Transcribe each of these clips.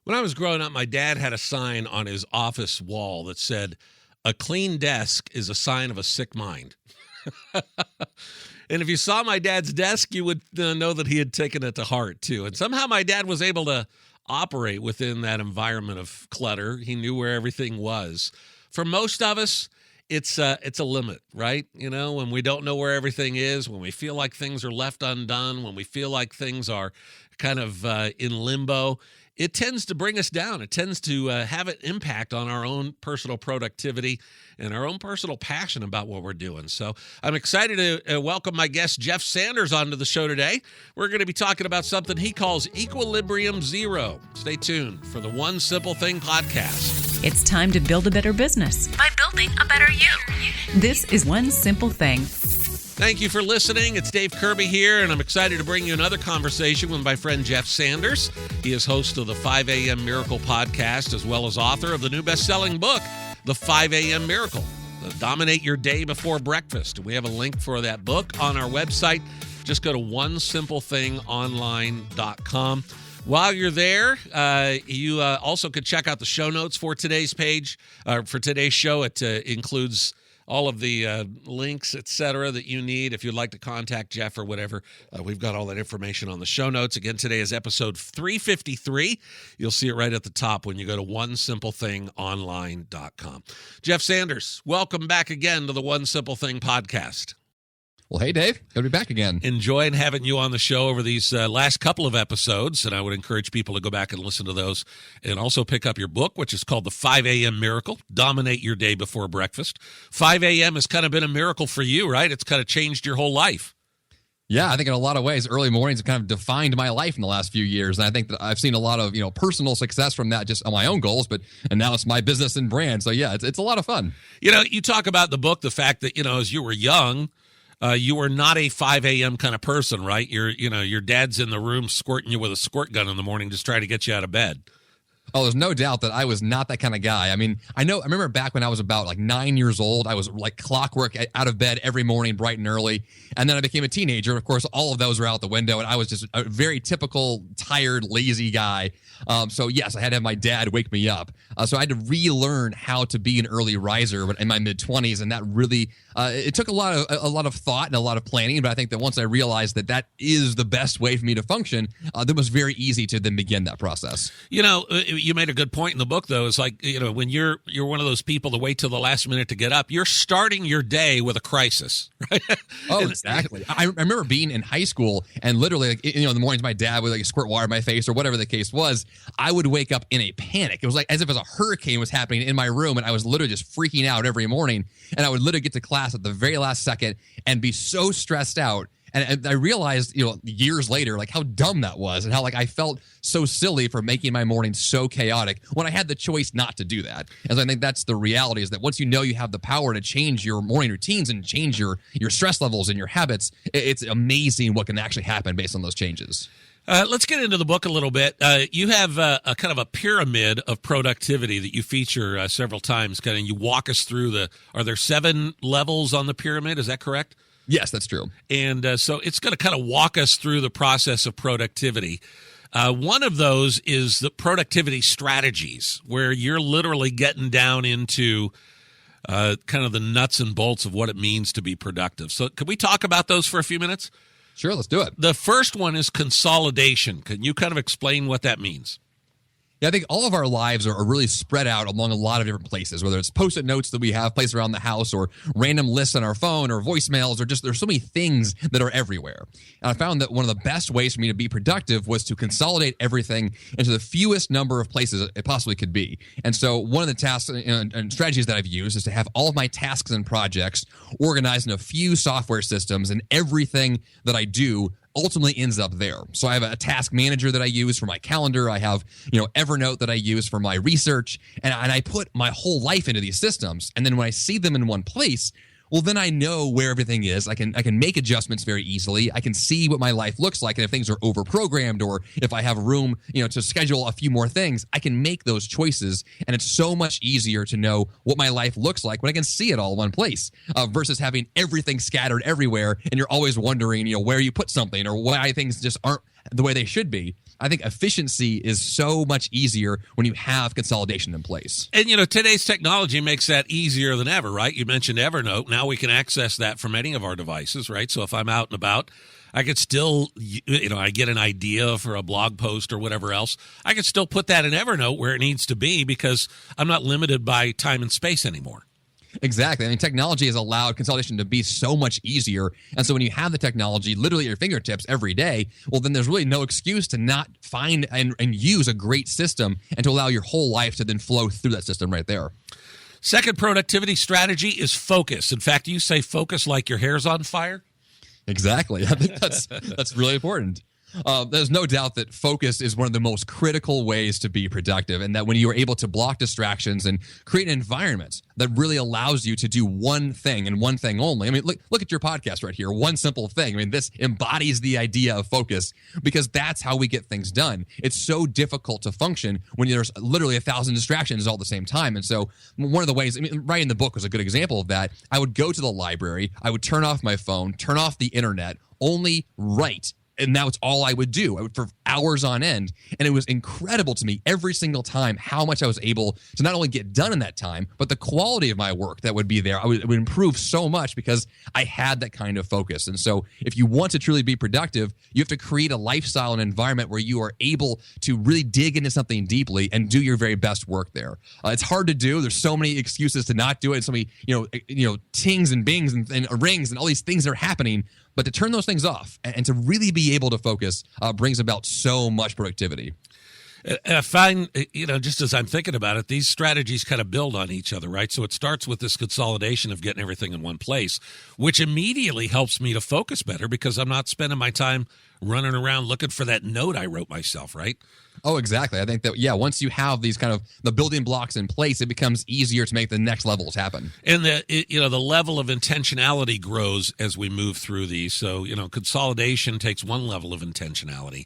When I was growing up, my dad had a sign on his office wall that said, "A clean desk is a sign of a sick mind." And if you saw my dad's desk, you would know that he had taken it to heart, too. And somehow my dad was able to operate within that environment of clutter. He knew where everything was. For most of us, it's a limit, right? You know, when we don't know where everything is, when we feel like things are left undone, when we feel like things are kind of in limbo, it tends to bring us down. It tends to have an impact on our own personal productivity and our own personal passion about what we're doing. So I'm excited to welcome my guest, Jeff Sanders, onto the show today. We're going to be talking about something he calls Equilibrium Zero. Stay tuned for the One Simple Thing podcast. It's time to build a better business by building a better you. This is One Simple Thing. Thank you for listening. It's Dave Kirby here, and I'm excited to bring you another conversation with my friend Jeff Sanders. He is host of the 5 a.m. Miracle podcast, as well as author of the new best-selling book, The 5 a.m. Miracle, Dominate Your Day Before Breakfast. And we have a link for that book on our website. Just go to onesimplething.online.com. While you're there, you also could check out the show notes for today's page, for today's show. It includes all of the links, et cetera, that you need. If you'd like to contact Jeff or whatever, we've got all that information on the show notes. Again, today is episode 353. You'll see it right at the top when you go to onesimplething.online.com. Jeff Sanders, welcome back again to the One Simple Thing podcast. Well, hey, Dave. Good to be back again. Enjoying having you on the show over these last couple of episodes, and I would encourage people to go back and listen to those and also pick up your book, which is called The 5 a.m. Miracle, Dominate Your Day Before Breakfast. 5 a.m. has kind of been a miracle for you, right? It's kind of changed your whole life. Yeah, I think in a lot of ways, early mornings have kind of defined my life in the last few years. And I think that I've seen a lot of, personal success from that just on my own goals, and now it's my business and brand. So yeah, it's a lot of fun. You talk about the book, the fact that, as you were young, you were not a 5 a.m. kind of person, right? Your dad's in the room squirting you with a squirt gun in the morning, just trying to get you out of bed. Oh, there's no doubt that I was not that kind of guy. I mean, I remember back when I was about 9 years old, I was like clockwork out of bed every morning, bright and early. And then I became a teenager. Of course, all of those were out the window. And I was just a very typical, tired, lazy guy. So yes, I had to have my dad wake me up. So I had to relearn how to be an early riser in my mid-20s. And that really, it took a lot of thought and a lot of planning. But I think that once I realized that is the best way for me to function, that was very easy to then begin that process. You made a good point in the book, though. It's like, when you're one of those people that wait till the last minute to get up, you're starting your day with a crisis, right? Oh, exactly. I remember being in high school and literally, in the mornings, my dad would squirt water in my face or whatever the case was. I would wake up in a panic. It was like as if a hurricane was happening in my room, and I was literally just freaking out every morning. And I would literally get to class at the very last second and be so stressed out. And I realized, years later, how dumb that was and how, I felt so silly for making my morning so chaotic when I had the choice not to do that. And so I think that's the reality, is that once you have the power to change your morning routines and change your stress levels and your habits, it's amazing what can actually happen based on those changes. Let's get into the book a little bit. You have a kind of a pyramid of productivity that you feature several times. You walk us through are there 7 levels on the pyramid? Is that correct? Yes, that's true. And so it's going to kind of walk us through the process of productivity. One of those is the productivity strategies, where you're literally getting down into kind of the nuts and bolts of what it means to be productive. So can we talk about those for a few minutes? Sure, let's do it. The first one is consolidation. Can you kind of explain what that means? Yeah, I think all of our lives are really spread out along a lot of different places, whether it's Post-it notes that we have placed around the house or random lists on our phone or voicemails, or just there's so many things that are everywhere. And I found that one of the best ways for me to be productive was to consolidate everything into the fewest number of places it possibly could be. And so one of the tasks and strategies that I've used is to have all of my tasks and projects organized in a few software systems, and everything that I do ultimately ends up there. So I have a task manager that I use for my calendar. I have, Evernote that I use for my research, and I put my whole life into these systems. And then when I see them in one place, well, then I know where everything is. I can make adjustments very easily. I can see what my life looks like, and if things are over-programmed, or if I have room, to schedule a few more things, I can make those choices. And it's so much easier to know what my life looks like when I can see it all in one place, versus having everything scattered everywhere, and you're always wondering, where you put something or why things just aren't the way they should be, I think efficiency is so much easier when you have consolidation in place. And, today's technology makes that easier than ever, right? You mentioned Evernote. Now we can access that from any of our devices, right? So if I'm out and about, I could still, I get an idea for a blog post or whatever else. I could still put that in Evernote where it needs to be because I'm not limited by time and space anymore. Exactly. I mean, technology has allowed consolidation to be so much easier. And so when you have the technology literally at your fingertips every day, well, then there's really no excuse to not find and use a great system and to allow your whole life to then flow through that system right there. Second productivity strategy is focus. In fact, you say focus like your hair's on fire. Exactly. I think that's really important. There's no doubt that focus is one of the most critical ways to be productive, and that when you are able to block distractions and create an environment that really allows you to do one thing and one thing only. I mean, look at your podcast right here. One simple thing. I mean, this embodies the idea of focus because that's how we get things done. It's so difficult to function when there's literally 1,000 distractions all at the same time. And so one of the ways, writing the book was a good example of that. I would go to the library, I would turn off my phone, turn off the internet, only write. And that was all I would do. I would for hours on end. And it was incredible to me every single time how much I was able to not only get done in that time, but the quality of my work that would be there. It would improve so much because I had that kind of focus. And so if you want to truly be productive, you have to create a lifestyle and environment where you are able to really dig into something deeply and do your very best work there. It's hard to do. There's so many excuses to not do it. So many, tings and bings and rings and all these things that are happening. But to turn those things off and to really be able to focus brings about so much productivity. And I find, just as I'm thinking about it, these strategies kind of build on each other, right? So it starts with this consolidation of getting everything in one place, which immediately helps me to focus better because I'm not spending my time running around looking for that note I wrote myself, right? Oh, exactly. I think that, once you have these kind of the building blocks in place, it becomes easier to make the next levels happen. And the level of intentionality grows as we move through these. So, consolidation takes one level of intentionality.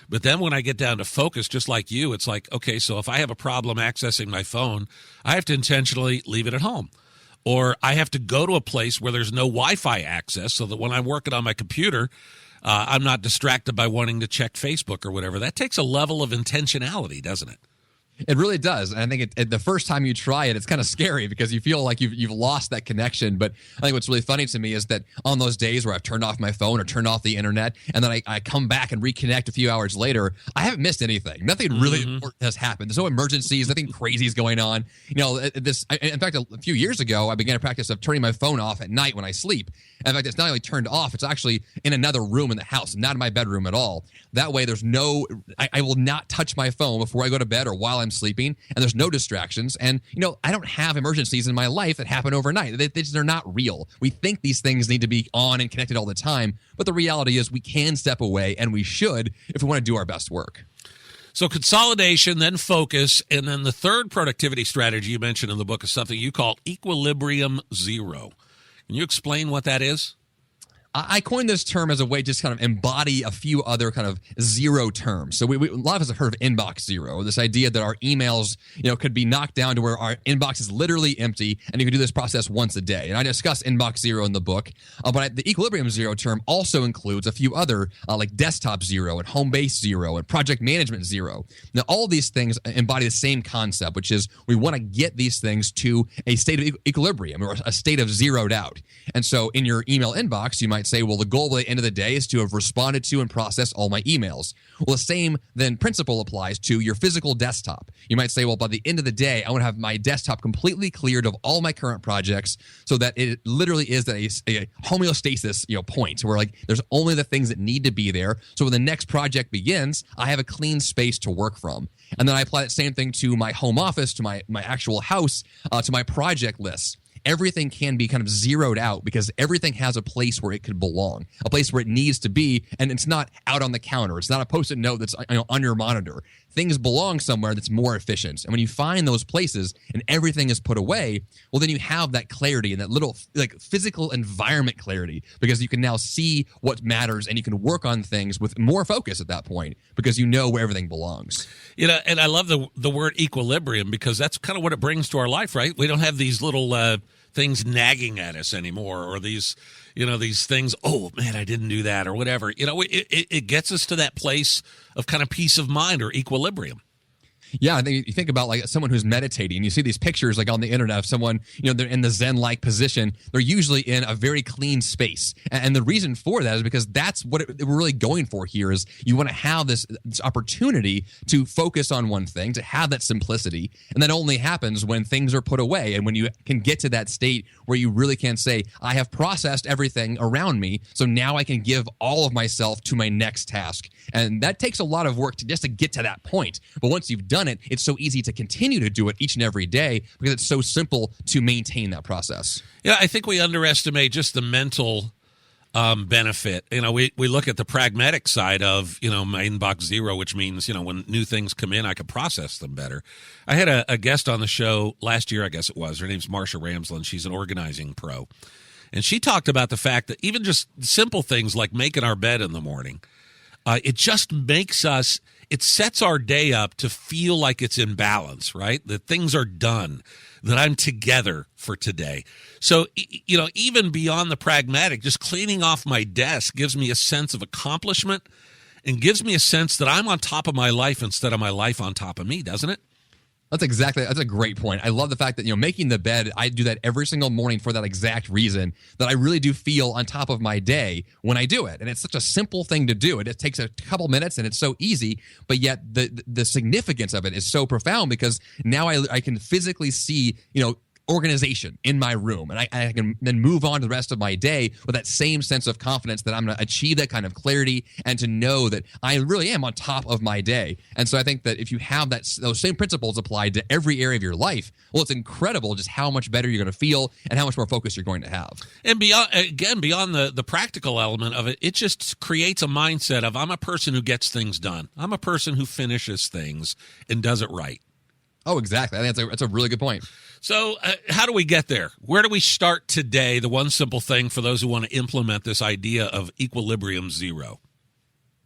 But then when I get down to focus, just like you, it's like, okay, so if I have a problem accessing my phone, I have to intentionally leave it at home. Or I have to go to a place where there's no Wi-Fi access so that when I'm working on my computer, I'm not distracted by wanting to check Facebook or whatever. That takes a level of intentionality, doesn't it? It really does. And I think the first time you try it, it's kind of scary because you feel like you've lost that connection. But I think what's really funny to me is that on those days where I've turned off my phone or turned off the internet, and then I come back and reconnect a few hours later, I haven't missed anything. Nothing really important has happened. There's no emergencies. Nothing crazy is going on. In fact, a few years ago, I began a practice of turning my phone off at night when I sleep. And in fact, it's not only turned off, it's actually in another room in the house, not in my bedroom at all. That way, I will not touch my phone before I go to bed or while I'm sleeping, and there's no distractions. And, I don't have emergencies in my life that happen overnight. They're not real. We think these things need to be on and connected all the time, but the reality is we can step away, and we should if we want to do our best work. So consolidation, then focus, and then the third productivity strategy you mentioned in the book is something you call equilibrium zero. Can you explain what that is? I coined this term as a way to just kind of embody a few other kind of zero terms. So a lot of us have heard of inbox zero, this idea that our emails, could be knocked down to where our inbox is literally empty, and you can do this process once a day. And I discuss inbox zero in the book, but the equilibrium zero term also includes a few other like desktop zero and home base zero and project management zero. Now, all these things embody the same concept, which is we want to get these things to a state of equilibrium or a state of zeroed out. And so in your email inbox, you might say, well, the goal by the end of the day is to have responded to and processed all my emails. Well, the same then principle applies to your physical desktop. You might say, well, by the end of the day, I want to have my desktop completely cleared of all my current projects so that it literally is a homeostasis, point where there's only the things that need to be there. So when the next project begins, I have a clean space to work from. And then I apply that same thing to my home office, to my actual house, to my project lists. Everything can be kind of zeroed out because everything has a place where it could belong, a place where it needs to be, and it's not out on the counter. It's not a Post-it note that's on your monitor. Things belong somewhere that's more efficient. And when you find those places and everything is put away, well, then you have that clarity and that little physical environment clarity because you can now see what matters and you can work on things with more focus at that point because you know where everything belongs. And I love the word equilibrium because that's kind of what it brings to our life, right? We don't have these little things nagging at us anymore, or these things, oh man, I didn't do that, or whatever. It gets us to that place of kind of peace of mind or equilibrium. Yeah, I think you think about like someone who's meditating. You see these pictures like on the internet of someone, they're in the Zen-like position. They're usually in a very clean space. And the reason for that is because that's what we're really going for here is you want to have this opportunity to focus on one thing, to have that simplicity. And that only happens when things are put away and when you can get to that state where you really can say, I have processed everything around me, so now I can give all of myself to my next task. And that takes a lot of work just to get to that point. But once you've done it, it's so easy to continue to do it each and every day because it's so simple to maintain that process. Yeah, I think we underestimate just the mental benefit. We look at the pragmatic side of, my inbox zero, which means, when new things come in, I can process them better. I had a guest on the show last year, I guess it was. Her name's Marsha Ramsland. She's an organizing pro. And she talked about the fact that even just simple things like making our bed in the morning, it just makes us, it sets our day up to feel like it's in balance, right? That things are done, that I'm together for today. So, even beyond the pragmatic, just cleaning off my desk gives me a sense of accomplishment and gives me a sense that I'm on top of my life instead of my life on top of me, doesn't it? That's a great point. I love the fact that, making the bed, I do that every single morning for that exact reason, that I really do feel on top of my day when I do it. And it's such a simple thing to do. It takes a couple minutes and it's so easy, but yet the significance of it is so profound because now I can physically see, organization in my room, and I can then move on to the rest of my day with that same sense of confidence that I'm going to achieve that kind of clarity and to know that I really am on top of my day. And so I think that if you have those same principles applied to every area of your life, well, it's incredible just how much better you're going to feel and how much more focus you're going to have. And beyond the practical element of it, it just creates a mindset of I'm a person who gets things done. I'm a person who finishes things and does it right. Oh, exactly. I think that's a really good point. So how do we get there? Where do we start today? The one simple thing for those who want to implement this idea of equilibrium zero.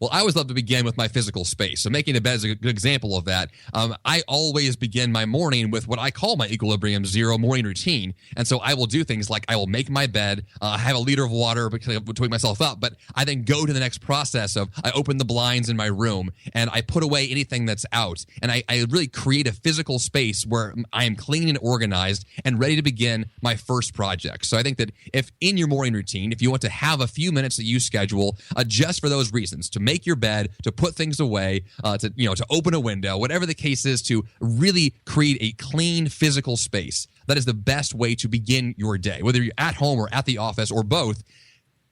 Well, I always love to begin with my physical space. So making a bed is a good example of that. I always begin my morning with what I call my equilibrium zero morning routine. And so I will do things like I will make my bed, have a liter of water to wake myself up, but I then go to the next process of I open the blinds in my room and I put away anything that's out. And I really create a physical space where I am clean and organized and ready to begin my first project. So I think that if in your morning routine, if you want to have a few minutes that you schedule just for those reasons, to make your bed, to put things away, to open a window, whatever the case is, to really create a clean physical space. That is the best way to begin your day, whether you're at home or at the office or both.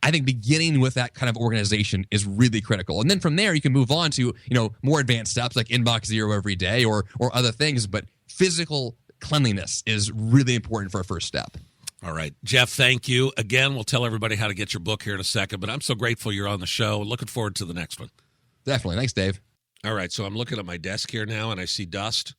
I think beginning with that kind of organization is really critical. And then from there, you can move on to, more advanced steps like inbox zero every day or other things. But physical cleanliness is really important for a first step. All right. Jeff, thank you. Again, we'll tell everybody how to get your book here in a second, but I'm so grateful you're on the show. Looking forward to the next one. Definitely. Thanks, Dave. All right. So I'm looking at my desk here now, and I see dust.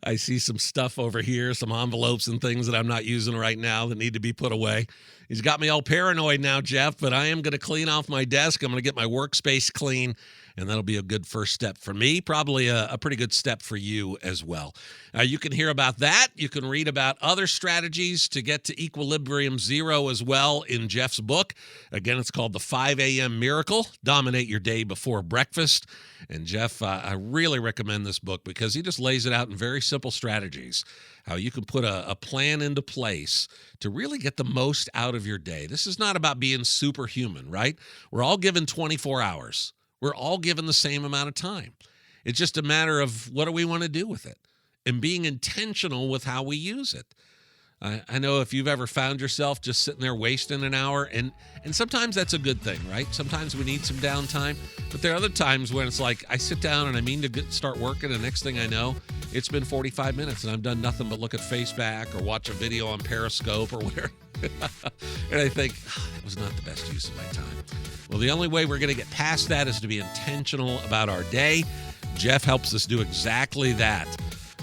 I see some stuff over here, some envelopes and things that I'm not using right now that need to be put away. He's got me all paranoid now, Jeff, but I am going to clean off my desk. I'm going to get my workspace clean. And that'll be a good first step for me, probably a pretty good step for you as well. You can hear about that. You can read about other strategies to get to equilibrium zero as well in Jeff's book. Again, it's called The 5 a.m. Miracle, Dominate Your Day Before Breakfast. And Jeff, I really recommend this book because he just lays it out in very simple strategies, how you can put a plan into place to really get the most out of your day. This is not about being superhuman, right? We're all given 24 hours. We're all given the same amount of time. It's just a matter of what do we want to do with it and being intentional with how we use it. I know if you've ever found yourself just sitting there wasting an hour, and sometimes that's a good thing, right? Sometimes we need some downtime, but there are other times when it's like I sit down and I mean to start working, and the next thing I know, it's been 45 minutes and I've done nothing but look at Faceback or watch a video on Periscope or whatever. And I think, that was not the best use of my time. Well, the only way we're going to get past that is to be intentional about our day. Jeff helps us do exactly that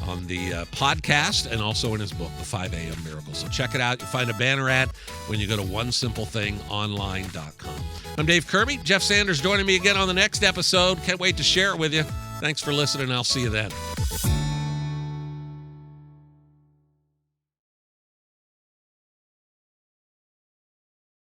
on the podcast and also in his book, The 5 a.m. Miracle. So check it out. You'll find a banner ad when you go to OneSimpleThingOnline.com. I'm Dave Kirby. Jeff Sanders joining me again on the next episode. Can't wait to share it with you. Thanks for listening. I'll see you then.